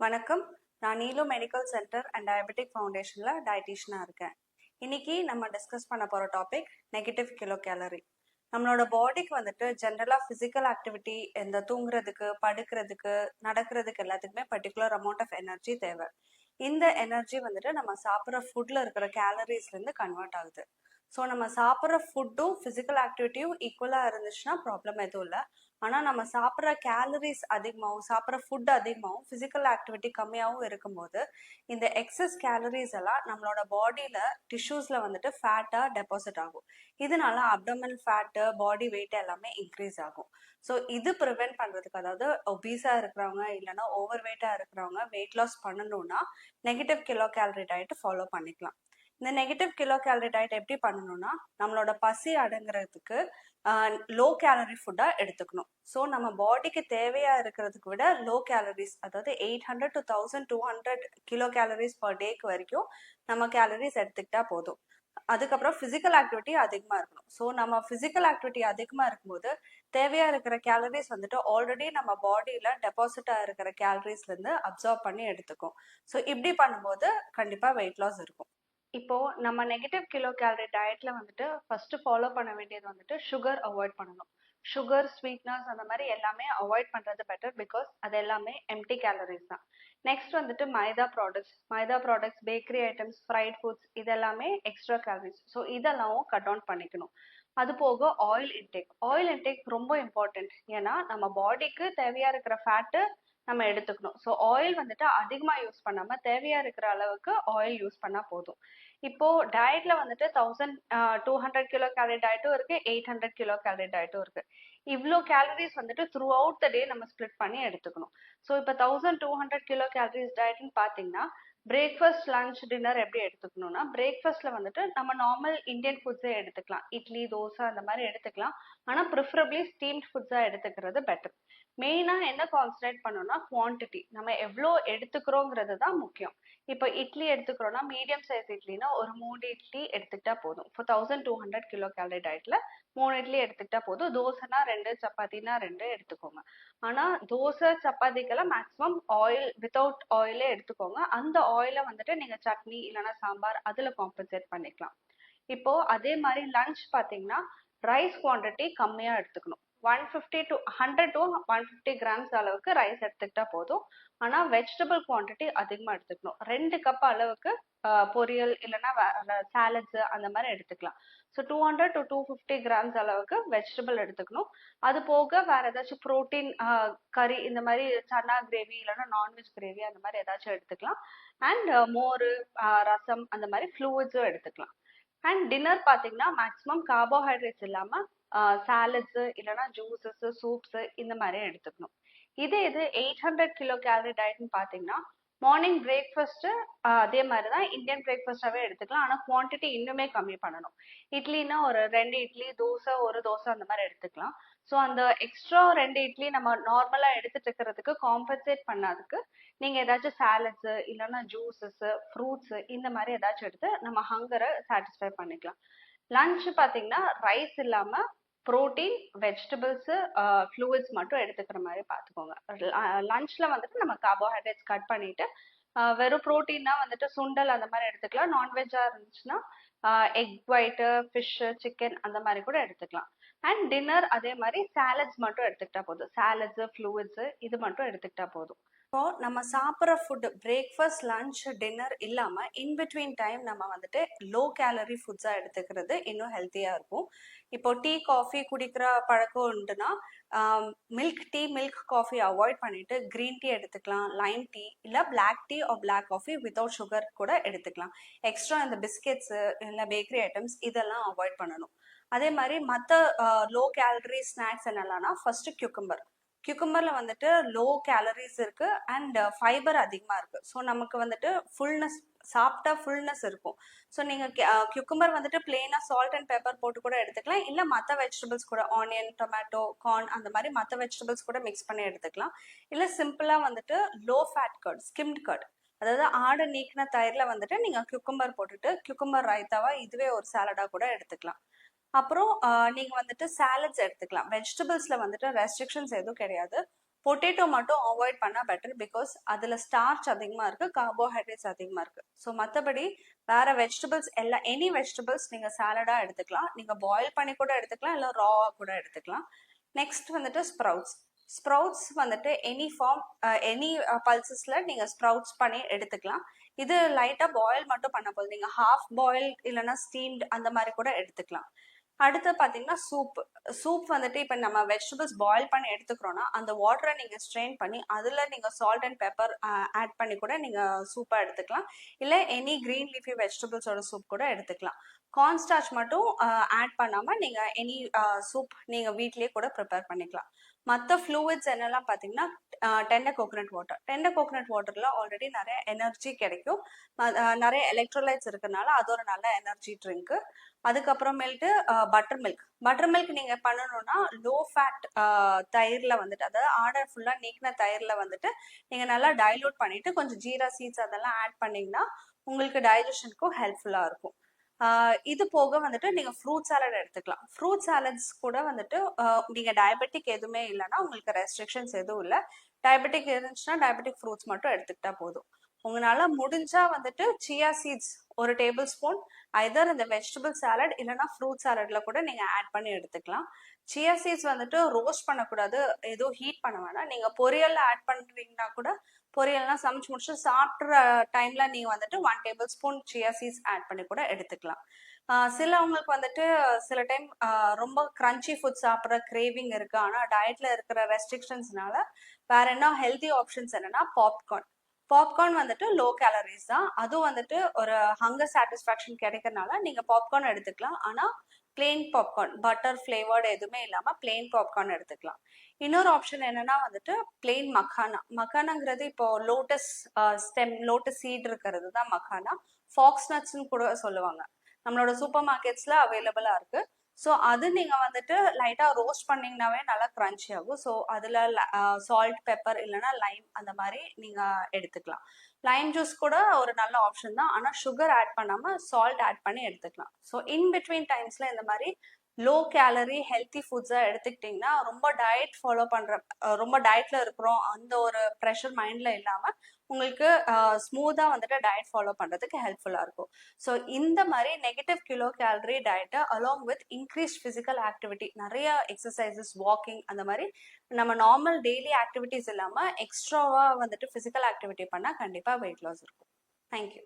வணக்கம். நான் நீலோ medical centre and diabetic ஃபவுண்டேஷனில் டயட்டிஷியனாக இருக்கேன். இன்னைக்கு நம்ம டிஸ்கஸ் பண்ண போகிற டாபிக் நெகட்டிவ் கிலோ கேலரி. நம்மளோட பாடிக்கு வந்துட்டு ஜென்ரலாக ஃபிசிக்கல் ஆக்டிவிட்டி, இந்த தூங்குறதுக்கு, படுக்கிறதுக்கு, நடக்கிறதுக்கு எல்லாத்துக்குமே பர்டிகுலர் அமௌண்ட் ஆஃப் எனர்ஜி தேவை. இந்த எனர்ஜி வந்துட்டு நம்ம சாப்பிட்ற ஃபுட்டில் இருக்கிற கேலரிஸ்லேருந்து கன்வெர்ட் ஆகுது. ஸோ நம்ம சாப்பிட்ற ஃபுட்டும் ஃபிசிக்கல் ஆக்டிவிட்டியும் ஈக்குவலாக இருந்துச்சுன்னா ப்ராப்ளம் எதுவும் இல்லை. ஆனால் நம்ம சாப்பிட்ற கேலரிஸ் அதிகமாகவும் சாப்பிட்ற ஃபுட் அதிகமாகவும் ஃபிசிக்கல் ஆக்டிவிட்டி கம்மியாகவும் இருக்கும்போது இந்த எக்ஸஸ் கேலரிஸ் எல்லாம் நம்மளோட பாடியில் டிஷ்யூஸில் வந்துட்டு ஃபேட்டாக டெபாசிட் ஆகும். இதனால அப்டோமினல் ஃபேட்டு, பாடி வெயிட் எல்லாமே இன்க்ரீஸ் ஆகும். ஸோ இது ப்ரிவென்ட் பண்ணுறதுக்கு, அதாவது ஒபீஸாக இருக்கிறவங்க இல்லைன்னா ஓவர் வெயிட்டாக இருக்கிறவங்க வெயிட் லாஸ் பண்ணணும்னா negative kilo gallery diet follow பண்ணிக்கலாம். இந்த நெகட்டிவ் கிலோ கேலரி டயட் எப்படி பண்ணணும்னா, நம்மளோட பசி அடங்குறதுக்கு லோ கேலரி ஃபுட்டாக எடுத்துக்கணும். ஸோ நம்ம பாடிக்கு தேவையாக இருக்கிறதுக்கு விட லோ கேலரிஸ், அதாவது 800 to 1200 கிலோ கேலரிஸ் பர் டேக்கு வரைக்கும் நம்ம கேலரிஸ் எடுத்துக்கிட்டா போதும். அதுக்கப்புறம் ஃபிசிக்கல் ஆக்டிவிட்டி அதிகமாக இருக்கணும். ஸோ நம்ம ஃபிசிக்கல் ஆக்டிவிட்டி அதிகமாக இருக்கும்போது தேவையாக இருக்கிற கேலரிஸ் வந்துட்டு ஆல்ரெடி நம்ம பாடியில் டெபாசிட்டாக இருக்கிற கேலரிஸ்லேருந்து அப்சர்வ் பண்ணி எடுத்துக்கும். ஸோ இப்படி பண்ணும்போது கண்டிப்பாக வெயிட் லாஸ் இருக்கும். இப்போ நம்ம நெகட்டிவ் கிலோ கேலரி டயட்ல வந்துட்டு ஃபர்ஸ்ட் ஃபாலோ பண்ண வேண்டியது வந்துட்டு சுகர் அவாய்ட் பண்ணணும். சுகர், ஸ்வீட்னஸ் அந்த மாதிரி எல்லாமே அவாய்ட் பண்றது பெட்டர், பிகாஸ் அது எல்லாமே எம்டி கேலரிஸ் தான். நெக்ஸ்ட் வந்துட்டு maida products, bakery items, fried foods இதெல்லாமே எக்ஸ்ட்ரா கேலரிஸ். ஸோ இதெல்லாம் கட் டவுன் பண்ணிக்கணும். அது போக ஆயில் இன்டேக் ரொம்ப இம்பார்ட்டன்ட். ஏன்னா நம்ம பாடிக்கு தேவையா இருக்கிற ஃபேட்டு நம்ம எடுத்துக்கணும். ஸோ ஆயில் வந்துட்டு அதிகமாக யூஸ் பண்ணாம தேவையா இருக்கிற அளவுக்கு ஆயில் யூஸ் பண்ணா போதும். இப்போ டயட்ல வந்துட்டு 1200 கிலோ கேலரி டயட்டும் இருக்கு, 800 கிலோ கேலரி டயட்டும் இருக்கு. இவ்வளோ கேலரிஸ் வந்துட்டு த்ரூ அவுட் த டே நம்ம ஸ்ப்ளிட் பண்ணி எடுத்துக்கணும். ஸோ இப்போ 1200 கிலோ கேலரிஸ் டயட்னு பார்த்தீங்கன்னா பிரேக்ஃபாஸ்ட், லஞ்ச், டின்னர் எப்படி எடுத்துக்கணும்னா, பிரேக்ஃபாஸ்ட்ல வந்துட்டு நம்ம நார்மல் இந்தியன் ஃபுட்ஸே எடுத்துக்கலாம். இட்லி, தோசை அந்த மாதிரி எடுத்துக்கலாம். ஆனால் ப்ரிஃபரபிளி ஸ்டீம்ட் ஃபுட்ஸாக எடுத்துக்கிறது பெட்டர். மெயினாக என்ன கான்சன்ட்ரேட் பண்ணோம்னா குவான்டிட்டி, நம்ம எவ்வளோ எடுத்துக்கிறோங்கிறது தான் முக்கியம். இப்போ இட்லி எடுத்துக்கிறோம்னா மீடியம் சைஸ் இட்லினா ஒரு 3 இட்லி எடுத்துக்கிட்டா போதும். இப்போ 1200 கிலோ கேலரி டயட்ல 3 இட்லி எடுத்துக்கிட்டா போதும். தோசைனா 2, சப்பாத்தினா 2 எடுத்துக்கோங்க. ஆனால் தோசை, சப்பாத்திக்கெல்லாம் மேக்ஸிமம் ஆயில், வித்தவுட் ஆயிலே எடுத்துக்கோங்க. அந்த ஆயிலை வந்துட்டு நீங்கள் சட்னி இல்லைன்னா சாம்பார் அதில் காம்பன்சேட் பண்ணிக்கலாம். இப்போ அதே மாதிரி லஞ்ச் பார்த்தீங்கன்னா ரைஸ் குவான்டிட்டி கம்மியாக எடுத்துக்கணும். 150 to 100 to 150 கிராம்ஸ் அளவுக்கு ரைஸ் எடுத்துக்கிட்டா போதும். ஆனால் வெஜிடபிள் குவான்டிட்டி அதிகமாக எடுத்துக்கணும். 2 கப் அளவுக்கு பொரியல் இல்லைன்னா சாலட்ஸ் அந்த மாதிரி எடுத்துக்கலாம். ஸோ 200 to 250 கிராம்ஸ் அளவுக்கு வெஜிடபிள் எடுத்துக்கணும். அது போக வேற ஏதாச்சும் ப்ரோட்டீன், கறி இந்த மாதிரி சன்னா கிரேவி இல்லைன்னா நான்வெஜ் கிரேவி அந்த மாதிரி ஏதாச்சும் எடுத்துக்கலாம். அண்ட் மோர், ரசம் அந்த மாதிரி ஃப்ளூயிட்ஸும் எடுத்துக்கலாம். அண்ட் டின்னர் பார்த்தீங்கன்னா மேக்ஸிமம் கார்போஹைட்ரேட்ஸ் இல்லாமல் சாலட்ஸு இல்லைன்னா ஜூஸஸ், சூப்ஸு இந்த மாதிரி எடுத்துக்கணும். இது 800 கிலோ கேலரி டயட்னு பார்த்தீங்கன்னா மார்னிங் பிரேக்ஃபாஸ்ட்டு அதே மாதிரி தான் இந்தியன் பிரேக்ஃபாஸ்டாகவே எடுத்துக்கலாம். ஆனால் குவான்டிட்டி இன்னுமே கம்மி பண்ணணும். இட்லினா ஒரு 2 இட்லி, தோசை ஒரு தோசை அந்த மாதிரி எடுத்துக்கலாம். ஸோ அந்த எக்ஸ்ட்ரா 2 இட்லி நம்ம நார்மலாக எடுத்துட்டு இருக்கிறதுக்கு காம்பன்சேட் பண்ணாதுக்கு நீங்கள் ஏதாச்சும் சாலட்ஸு இல்லைன்னா ஜூஸஸ், ஃப்ரூட்ஸு இந்த மாதிரி ஏதாச்சும் எடுத்து நம்ம ஹங்கரை சாட்டிஸ்ஃபை பண்ணிக்கலாம். லஞ்ச் பார்த்தீங்கன்னா ரைஸ் இல்லாமல் ப்ரோட்டீன், வெஜிடபிள்ஸு, ஃப்ளூயிட்ஸ் மட்டும் எடுத்துக்கிற மாதிரி பார்த்துக்கோங்க. லஞ்சில் வந்துட்டு நம்ம கார்போஹைட்ரேட்ஸ் கட் பண்ணிவிட்டு வெறும் ப்ரோட்டீன்னா வந்துட்டு சுண்டல் அந்த மாதிரி எடுத்துக்கலாம். நான்வெஜ்ஜாக இருந்துச்சுன்னா எக் ஒயிட்டு, ஃபிஷ்ஷு, சிக்கன் அந்த மாதிரி கூட எடுத்துக்கலாம். அண்ட் டின்னர் அதே மாதிரி சாலட்ஸ் மட்டும் எடுத்துக்கிட்டா போதும். சாலட்ஸு, ஃப்ளூயிட்ஸு இது மட்டும் எடுத்துக்கிட்டா போதும். இப்போ நம்ம சாப்பிட்ற ஃபுட்டு பிரேக்ஃபாஸ்ட், லஞ்ச், டின்னர் இல்லாமல் இன்பிட்வீன் டைம் நம்ம வந்துட்டு லோ கேலரி ஃபுட்ஸாக எடுத்துக்கிறது இன்னும் ஹெல்த்தியாக இருக்கும். இப்போ டீ, காஃபி குடிக்கிற பழக்கம் உண்டுன்னா milk tea, milk coffee avoid பண்ணிட்டு க்ரீன் டீ எடுத்துக்கலாம், லைம் டீ இல்லை black tea or black coffee without sugar கூட எடுத்துக்கலாம். எக்ஸ்ட்ரா இந்த பிஸ்கெட்ஸு இல்லை பேக்கரி ஐட்டம்ஸ் இதெல்லாம் அவாய்ட் பண்ணணும். அதே மாதிரி மற்ற லோ கேலரி ஸ்நாக்ஸ் என்னெல்லாம்னா ஃபர்ஸ்ட் கியூக்கம்பரில் வந்துட்டு லோ கேலரிஸ் இருக்கு அண்ட் ஃபைபர் அதிகமாக இருக்கு. ஸோ நமக்கு வந்துட்டு ஃபுல்னஸ், சாப்பிட்டா ஃபுல்னஸ் இருக்கும். ஸோ நீங்கள் கியூக்கம்பர் வந்துட்டு பிளெயினாக சால்ட் அண்ட் பெப்பர் போட்டு கூட எடுத்துக்கலாம். இல்லை மற்ற வெஜிடபிள்ஸ் கூட ஆனியன், டொமேட்டோ, கார்ன் அந்த மாதிரி மற்ற வெஜிடபிள்ஸ் கூட மிக்ஸ் பண்ணி எடுத்துக்கலாம். இல்லை சிம்பிளாக வந்துட்டு லோ ஃபேட் கர்ட், ஸ்கிம்ட் கர்ட், அதாவது ஆடை நீக்கின தயிரில் வந்துட்டு நீங்கள் கியூக்கம்பர் போட்டுட்டு கியூக்கம்பர் ரைத்தாவா இதுவே ஒரு சாலடாக கூட எடுத்துக்கலாம். அப்புறம் நீங்கள் வந்துட்டு சாலட்ஸ் எடுத்துக்கலாம். வெஜிடபிள்ஸில் வந்துட்டு ரெஸ்ட்ரிக்ஷன்ஸ் எதுவும் கிடையாது. பொட்டேட்டோ மட்டும் அவாய்ட் பண்ணா பெட்டர், பிகாஸ் அதுல ஸ்டார்ச் அதிகமா இருக்கு, கார்போஹைட்ரேட்ஸ் அதிகமா இருக்கு. ஸோ மற்றபடி வேற வெஜிடபிள்ஸ் எல்லாம், எனி வெஜிடபிள்ஸ் நீங்க சாலடா எடுத்துக்கலாம், நீங்க பாயில் பண்ணி கூட எடுத்துக்கலாம், இல்லை ராவா கூட எடுத்துக்கலாம். நெக்ஸ்ட் வந்துட்டு ஸ்ப்ரவுட்ஸ் வந்துட்டு எனி ஃபார்ம், எனி பல்சஸ்ல நீங்க ஸ்ப்ரவுட்ஸ் பண்ணி எடுத்துக்கலாம். இது லைட்டா பாயில் மட்டும் பண்ண போதும், நீங்க ஹாஃப் பாயில் இல்லைன்னா ஸ்டீம்டு அந்த மாதிரி கூட எடுத்துக்கலாம். அடுத்து பார்த்தீங்கன்னா சூப் வந்துட்டு இப்போ நம்ம வெஜிடபிள்ஸ் பாயில் பண்ணி எடுத்துக்கிறோம்னா அந்த வாட்டரை நீங்கள் ஸ்ட்ரெயின் பண்ணி அதில் நீங்கள் சால்ட் அண்ட் பெப்பர் ஆட் பண்ணி கூட நீங்கள் சூப்பாக எடுத்துக்கலாம். இல்லை எனி கிரீன் லீஃபி வெஜிடபிள்ஸோட சூப் கூட எடுத்துக்கலாம். கார்ன்ஸ்டார்ச் மட்டும் ஆட் பண்ணாமல் நீங்கள் எனி சூப் நீங்கள் வீட்லேயே கூட ப்ரிப்பேர் பண்ணிக்கலாம். மற்ற ஃப்ளூயிட்ஸ் என்னெல்லாம் பார்த்தீங்கன்னா டெண்டர் கோகோனட் வாட்டரில் ஆல்ரெடி நிறைய எனர்ஜி கிடைக்கும், நிறைய எலக்ட்ரோலைட்ஸ் இருக்கனால அது ஒரு நல்ல எனர்ஜி ட்ரிங்க்கு. அதுக்கப்புறமேல்ட்டு பட்டர் மில்க் நீங்கள் பண்ணணும்னா லோ ஃபேட் தயிரில் வந்துட்டு, அதாவது ஆடை ஃபுல்லாக நீக்கின தயிரில் வந்துட்டு நீங்கள் நல்லா டைலூட் பண்ணிட்டு கொஞ்சம் ஜீரா சீட்ஸ் அதெல்லாம் ஆட் பண்ணிங்கன்னா உங்களுக்கு டைஜஷனுக்கும் ஹெல்ப்ஃபுல்லாக இருக்கும். இது போக வந்துட்டு நீங்கள் ஃப்ரூட் சாலட் எடுத்துக்கலாம். ஃப்ரூட் சாலட்ஸ் கூட வந்துட்டு நீங்கள் டயபெட்டிக் எதுவுமே இல்லைன்னா உங்களுக்கு ரெஸ்ட்ரிக்ஷன்ஸ் எதுவும் இல்லை. டயபெட்டிக் இருந்துச்சுன்னா டயபெட்டிக் ஃப்ரூட்ஸ் மட்டும் எடுத்துக்கிட்டா போதும். உங்களால முடிஞ்சா வந்துட்டு சியா சீட்ஸ் ஒரு டேபிள் ஸ்பூன் ஐதர் இந்த வெஜிடபிள் சாலட் இல்லைன்னா ஃப்ரூட் சாலட்ல கூட நீங்க ஆட் பண்ணி எடுத்துக்கலாம். சியா சீட்ஸ் வந்துட்டு ரோஸ்ட் பண்ணக்கூடாது, எதுவும் ஹீட் பண்ண வேணாம். நீங்க பொரியல்ல ஆட் பண்றீங்கன்னா கூட, பொரியல்லாம் சமைச்சு முடிச்சு சாப்பிட்ற டைம்ல நீங்க வந்துட்டு 1 tablespoon chia seeds add பண்ணி கூட எடுத்துக்கலாம். சிலவங்களுக்கு வந்துட்டு சில டைம் ரொம்ப கிரன்ச்சி ஃபுட் சாப்பிட்ற கிரேவிங் இருக்கு, ஆனா டயட்ல இருக்கிற ரெஸ்ட்ரிக்ஷன்ஸ்னால வேற என்ன ஹெல்தி ஆப்ஷன்ஸ் என்னன்னா பாப்கார்ன் வந்துட்டு லோ கேலரிஸ் தான், அதுவும் வந்துட்டு ஒரு ஹங்கர் சாட்டிஸ்ஃபேக்ஷன் கிடைக்கிறதுனால நீங்க பாப்கார்ன் எடுத்துக்கலாம். ஆனா பிளெயின் பாப்கார்ன், பட்டர் ஃபிளேவர்டு எதுவுமே இல்லாம பிளெயின் பாப்கார்ன் எடுத்துக்கலாம். இன்னொரு ஆப்ஷன் என்னன்னா வந்துட்டு பிளெயின் மக்கானாங்கிறது இப்போ லோட்டஸ் சீட் இருக்கிறது தான் மக்கானா. ஃபாக்ஸ் நட்ஸ்ன்னு கூட சொல்லுவாங்க, நம்மளோட சூப்பர் மார்க்கெட்ஸ்ல அவைலபிளா இருக்கு. ஸோ அது நீங்கள் வந்துட்டு லைட்டாக ரோஸ்ட் பண்ணிங்கனாவே நல்லா க்ரன்ச்சி ஆகும். ஸோ அதில் சால்ட் பெப்பர் இல்லைன்னா லைம் அந்த மாதிரி நீங்கள் எடுத்துக்கலாம். லைம் ஜூஸ் கூட ஒரு நல்ல ஆப்ஷன் தான், ஆனால் சுகர் ஆட் பண்ணாமல் சால்ட் ஆட் பண்ணி எடுத்துக்கலாம். ஸோ இன் பிட்வீன் டைம்ஸில் இந்த மாதிரி லோ கேலரி ஹெல்த்தி ஃபுட்ஸாக எடுத்துக்கிட்டிங்கன்னா ரொம்ப டயட் ஃபாலோ பண்ணுற, ரொம்ப டயட்டில் இருக்கிறோம் அந்த ஒரு ப்ரெஷர் மைண்டில் இல்லாமல் உங்களுக்கு ஸ்மூத்தாக வந்துட்டு டயட் ஃபாலோ பண்ணுறதுக்கு ஹெல்ப்ஃபுல்லாக இருக்கும். ஸோ இந்த மாதிரி நெகட்டிவ் கிலோ கேலரி டயட்டை along with increased physical activity, நிறைய எக்ஸசைசஸ், வாக்கிங் அந்த மாதிரி நம்ம நார்மல் டெய்லி ஆக்டிவிட்டிஸ் இல்லாமல் எக்ஸ்ட்ராவாக வந்துட்டு ஃபிசிக்கல் ஆக்டிவிட்டி பண்ணால் கண்டிப்பாக வெயிட் லாஸ் இருக்கும். தேங்க்யூ.